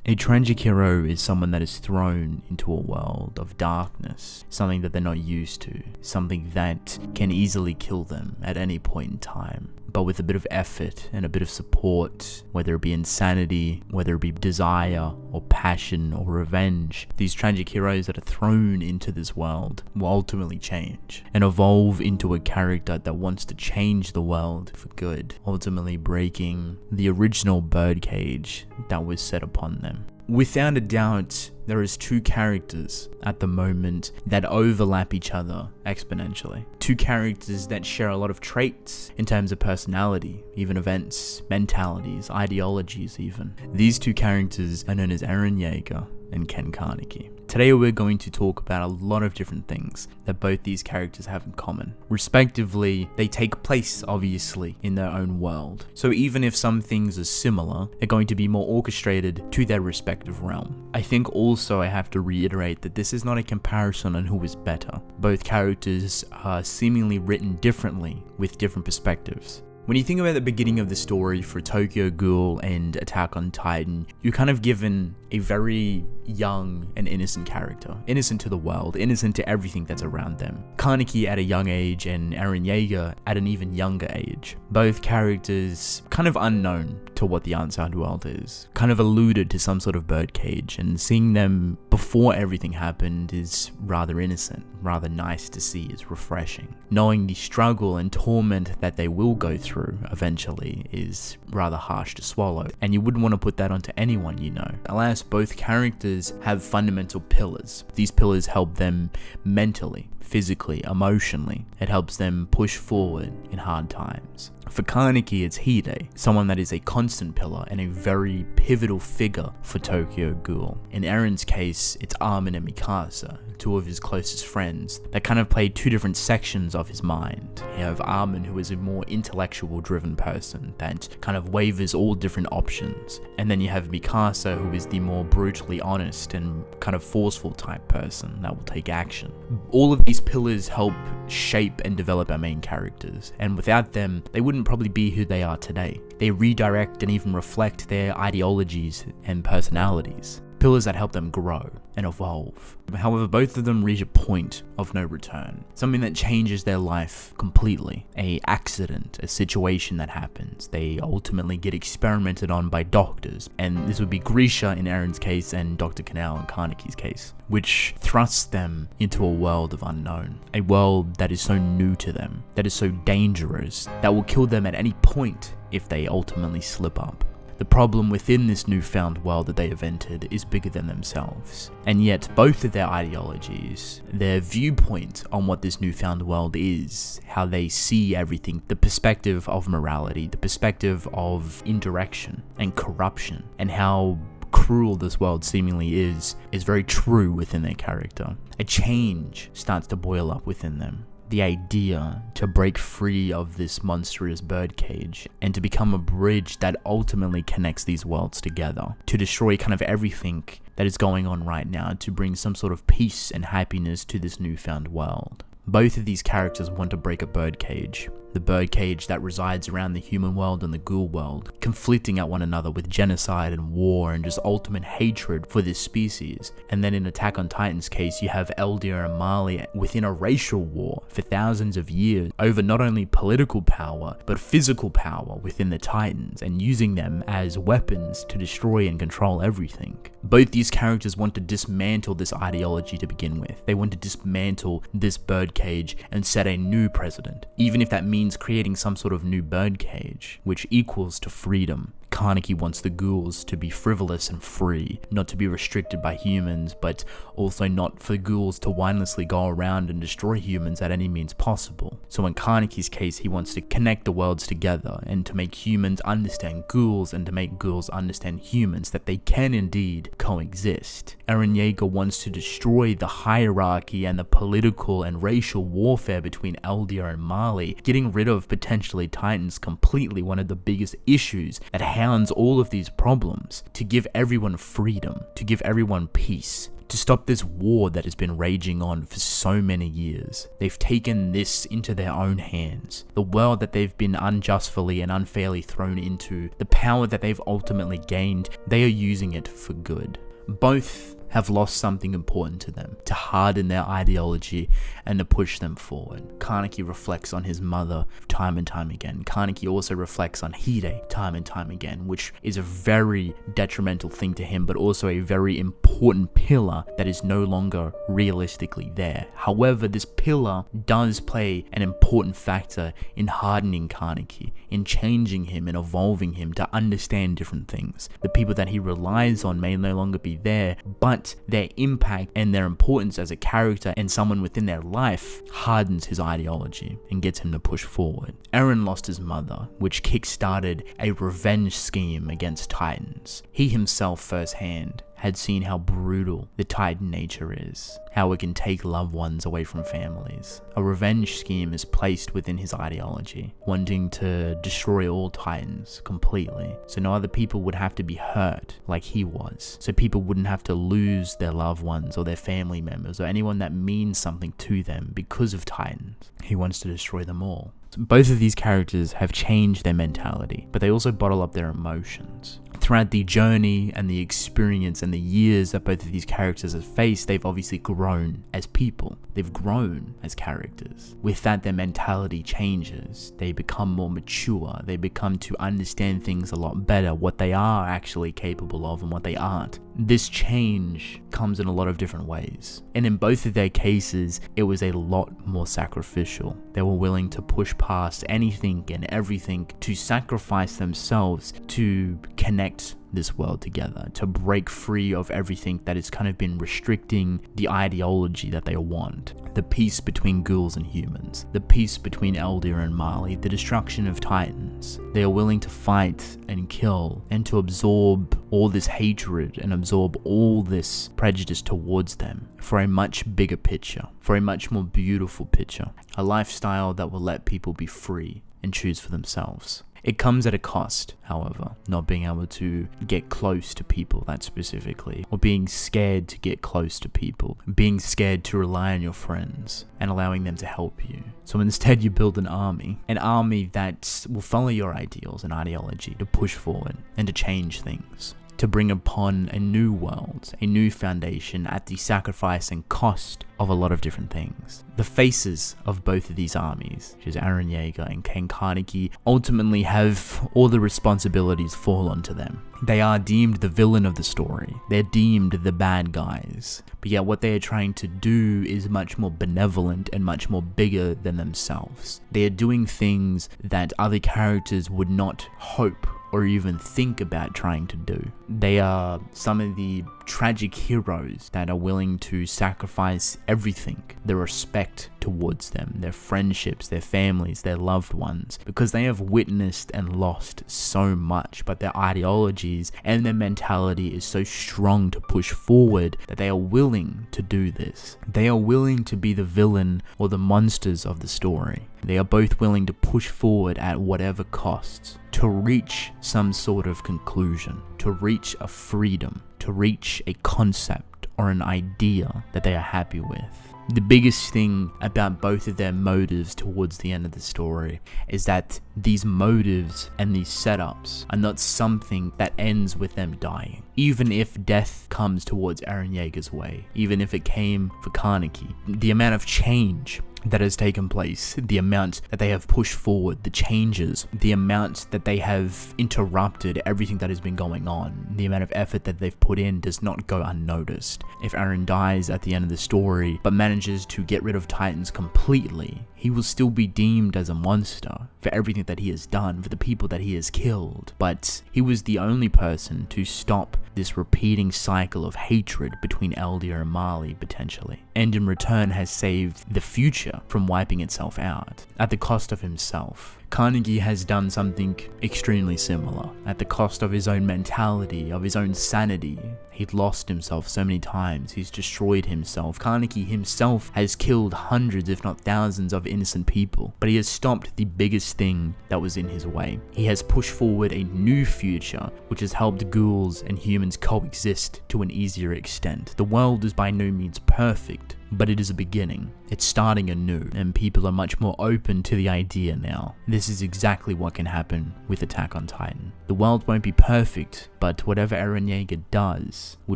A tragic hero is someone that is thrown into a world of darkness, something that they're not used to, something that can easily kill them at any point in time. But with a bit of effort and a bit of support, whether it be insanity, whether it be desire or passion or revenge, these tragic heroes that are thrown into this world will ultimately change and evolve into a character that wants to change the world for good, ultimately breaking the original birdcage that was set upon them. Without a doubt, there is two characters at the moment that overlap each other exponentially. Two characters that share a lot of traits in terms of personality, even events, mentalities, ideologies even. These two characters are known as Eren Yeager and Ken Kaneki. Today we're going to talk about a lot of different things that both these characters have in common. Respectively, they take place obviously in their own world. So even if some things are similar, they're going to be more orchestrated to their respective realm. I think also I have to reiterate that this is not a comparison on who is better. Both characters are seemingly written differently with different perspectives. When you think about the beginning of the story for Tokyo Ghoul and Attack on Titan, you're kind of given a very young and innocent character. Innocent to the world, innocent to everything that's around them. Kaneki at a young age and Eren Yeager at an even younger age. Both characters kind of unknown to what the outside world is. Kind of alluded to some sort of birdcage, and seeing them before everything happened is rather innocent, rather nice to see, is refreshing. Knowing the struggle and torment that they will go through eventually is rather harsh to swallow, and you wouldn't want to put that onto anyone you know. Alas, both characters have fundamental pillars. These pillars help them mentally, physically, emotionally. It helps them push forward in hard times. For Kaneki, it's Hide, someone that is a constant pillar and a very pivotal figure for Tokyo Ghoul. In Eren's case, it's Armin and Mikasa, two of his closest friends, that kind of play two different sections of his mind. You have Armin, who is a more intellectual driven person that kind of wavers all different options. And then you have Mikasa, who is the more brutally honest and kind of forceful type person that will take action. All of these pillars help shape and develop our main characters, and without them, they wouldn't probably be who they are today. They redirect and even reflect their ideologies and personalities. Pillars that help them grow and evolve. However, both of them reach a point of no return. Something that changes their life completely. An accident, a situation that happens. They ultimately get experimented on by doctors. And this would be Grisha in Eren's case and Dr. Kanao in Kaneki's case. Which thrusts them into a world of unknown. A world that is so new to them. That is so dangerous. That will kill them at any point if they ultimately slip up. The problem within this newfound world that they have entered is bigger than themselves. And yet, both of their ideologies, their viewpoint on what this newfound world is, how they see everything, the perspective of morality, the perspective of indirection and corruption, and how cruel this world seemingly is very true within their character. A change starts to boil up within them. The idea to break free of this monstrous birdcage and to become a bridge that ultimately connects these worlds together, to destroy kind of everything that is going on right now, to bring some sort of peace and happiness to this newfound world. Both of these characters want to break a birdcage. The birdcage that resides around the human world and the ghoul world, conflicting at one another with genocide and war and just ultimate hatred for this species. And then in Attack on Titan's case, you have Eldia and Marley within a racial war for thousands of years over not only political power, but physical power within the Titans, and using them as weapons to destroy and control everything. Both these characters want to dismantle this ideology to begin with. They want to dismantle this birdcage and set a new precedent, even if that means creating some sort of new birdcage, which equals to freedom. Kaneki wants the ghouls to be frivolous and free, not to be restricted by humans, but also not for ghouls to mindlessly go around and destroy humans at any means possible. So in Kaneki's case, he wants to connect the worlds together and to make humans understand ghouls and to make ghouls understand humans, that they can indeed coexist. Eren Yeager wants to destroy the hierarchy and the political and racial warfare between Eldia and Marley, getting rid of potentially Titans completely, one of the biggest issues that hounds all of these problems, to give everyone freedom, to give everyone peace, to stop this war that has been raging on for so many years. They've taken this into their own hands. The world that they've been unjustly and unfairly thrown into, the power that they've ultimately gained, they are using it for good. Both have lost something important to them, to harden their ideology and to push them forward. Kaneki reflects on his mother time and time again. Kaneki also reflects on Hide time and time again, which is a very detrimental thing to him, but also a very important pillar that is no longer realistically there. However, this pillar does play an important factor in hardening Kaneki, in changing him and evolving him to understand different things. The people that he relies on may no longer be there, but their impact and their importance as a character and someone within their life hardens his ideology and gets him to push forward. Eren lost his mother, which kick-started a revenge scheme against Titans. He himself firsthand had seen how brutal the Titan nature is, how it can take loved ones away from families. A revenge scheme is placed within his ideology, wanting to destroy all Titans completely, so no other people would have to be hurt like he was, so people wouldn't have to lose their loved ones or their family members or anyone that means something to them because of Titans. He wants to destroy them all. Both of these characters have changed their mentality, but they also bottle up their emotions. Throughout the journey and the experience and the years that both of these characters have faced, they've obviously grown as people. They've grown as characters. With that, their mentality changes. They become more mature. They become to understand things a lot better, what they are actually capable of and what they aren't. This change comes in a lot of different ways. And in both of their cases, it was a lot more sacrificial. They were willing to push past anything and everything to sacrifice themselves to connect this world together, to break free of everything that has kind of been restricting the ideology that they want. The peace between ghouls and humans, the peace between Eldir and Marley, the destruction of Titans. They are willing to fight and kill and to absorb all this hatred and absorb all this prejudice towards them for a much bigger picture, for a much more beautiful picture, a lifestyle that will let people be free and choose for themselves. It comes at a cost, however, not being able to get close to people that specifically, or being scared to get close to people, being scared to rely on your friends and allowing them to help you. So instead you build an army that will follow your ideals and ideology to push forward and to change things, to bring upon a new world, a new foundation at the sacrifice and cost of a lot of different things. The faces of both of these armies, which is Eren Yeager and Ken Kaneki, ultimately have all the responsibilities fall onto them. They are deemed the villain of the story. They're deemed the bad guys. But yet what they are trying to do is much more benevolent and much more bigger than themselves. They are doing things that other characters would not hope or even think about trying to do. They are some of the tragic heroes that are willing to sacrifice everything, their respect towards them, their friendships, their families, their loved ones, because they have witnessed and lost so much, but their ideologies and their mentality is so strong to push forward that they are willing to do this. They are willing to be the villain or the monsters of the story. They are both willing to push forward at whatever costs to reach some sort of conclusion, to reach a freedom, to reach a concept or an idea that they are happy with. The biggest thing about both of their motives towards the end of the story is that these motives and these setups are not something that ends with them dying. Even if death comes towards Eren Yeager's way, even if it came for Kaneki, the amount of change that has taken place, the amount that they have pushed forward, the changes, the amount that they have interrupted everything that has been going on, the amount of effort that they've put in does not go unnoticed. If Eren dies at the end of the story, but manages to get rid of Titans completely, he will still be deemed as a monster for everything that he has done, for the people that he has killed. But he was the only person to stop this repeating cycle of hatred between Eldir and Marley, potentially. And in return has saved the future from wiping itself out, at the cost of himself. Kaneki has done something extremely similar, at the cost of his own mentality, of his own sanity. He'd lost himself so many times, he's destroyed himself. Kaneki himself has killed hundreds if not thousands of innocent people, but he has stopped the biggest thing that was in his way. He has pushed forward a new future, which has helped ghouls and humans coexist to an easier extent. The world is by no means perfect, but it is a beginning. It's starting anew, and people are much more open to the idea now. This is exactly what can happen with Attack on Titan. The world won't be perfect, but whatever Eren Yeager does will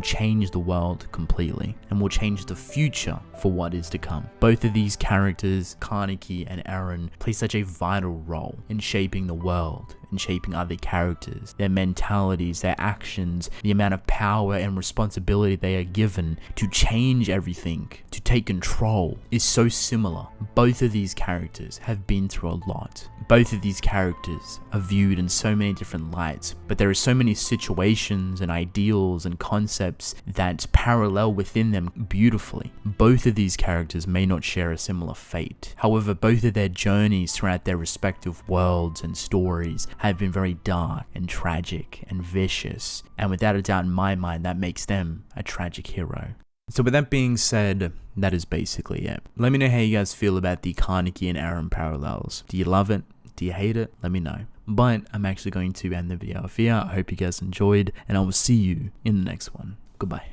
change the world completely, and will change the future for what is to come. Both of these characters, Kaneki and Eren, play such a vital role in shaping the world, in shaping other characters, their mentalities, their actions, the amount of power and responsibility they are given to change everything, to take control, is so similar. Both of these characters have been through a lot. Both of these characters are viewed in so many different lights, but there are so many situations and ideals and concepts that parallel within them beautifully. Both of these characters may not share a similar fate. However, both of their journeys throughout their respective worlds and stories have been very dark and tragic and vicious, and without a doubt in my mind, that makes them a tragic hero. So with that being said, that is basically it. Let me know how you guys feel about the Kaneki and Eren parallels. Do you love it? Do you hate it? Let me know. But I'm actually going to end the video off here. I hope you guys enjoyed, and I will see you in the next one. Goodbye.